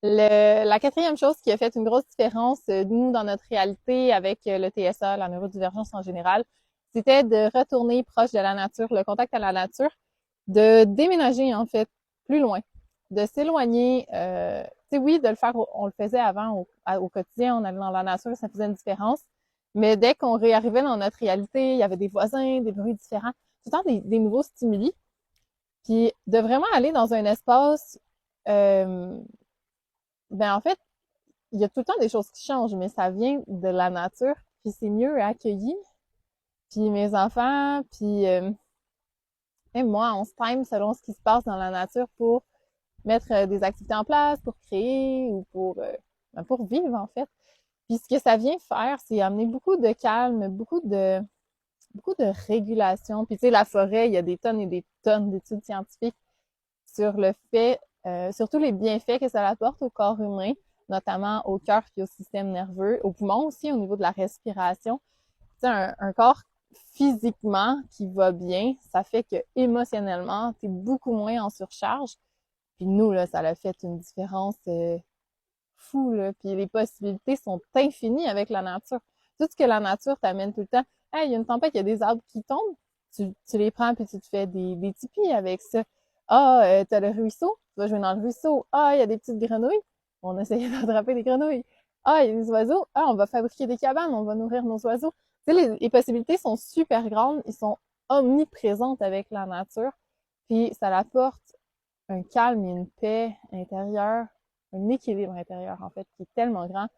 La quatrième chose qui a fait une grosse différence, nous, dans notre réalité avec le TSA, la neurodivergence en général, c'était de retourner proche de la nature, le contact à la nature, de déménager, en fait, plus loin, de s'éloigner. Tu sais, oui, de le faire, on le faisait avant au quotidien, on allait dans la nature, ça faisait une différence. Mais dès qu'on réarrivait dans notre réalité, il y avait des voisins, des bruits différents, tout le temps des nouveaux stimuli. Puis de vraiment aller dans un espace, euh, ben en fait, il y a tout le temps des choses qui changent, mais ça vient de la nature, puis c'est mieux accueilli. Puis mes enfants, puis même moi, on se time selon ce qui se passe dans la nature pour mettre des activités en place, pour créer ou pour vivre en fait. Puis ce que ça vient faire, c'est amener beaucoup de calme, beaucoup de régulation. Puis tu sais, la forêt, il y a des tonnes et des tonnes d'études scientifiques sur le fait, surtout les bienfaits que ça apporte au corps humain, notamment au cœur et au système nerveux, au poumon aussi, au niveau de la respiration. Tu sais, un corps physiquement qui va bien, ça fait que émotionnellement, tu es beaucoup moins en surcharge. Puis nous, là, ça a fait une différence fou, là. Puis les possibilités sont infinies avec la nature. Tout ce que la nature t'amène tout le temps. Hey, il y a une tempête, il y a des arbres qui tombent. Tu les prends puis tu te fais des tipis avec ça. Ah, t'as le ruisseau, tu vas jouer dans le ruisseau. Ah, il y a des petites grenouilles. On essaye d'attraper des grenouilles. Ah, il y a des oiseaux. Ah, on va fabriquer des cabanes, on va nourrir nos oiseaux. Tu sais, les possibilités sont super grandes, ils sont omniprésentes avec la nature. Puis ça apporte un calme et une paix intérieure, un équilibre intérieur, en fait, qui est tellement grand.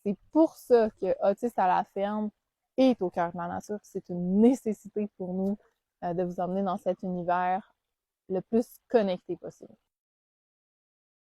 C'est pour ça que Autisme à la ferme est au cœur de la nature. C'est une nécessité pour nous de vous emmener dans cet univers le plus connecté possible.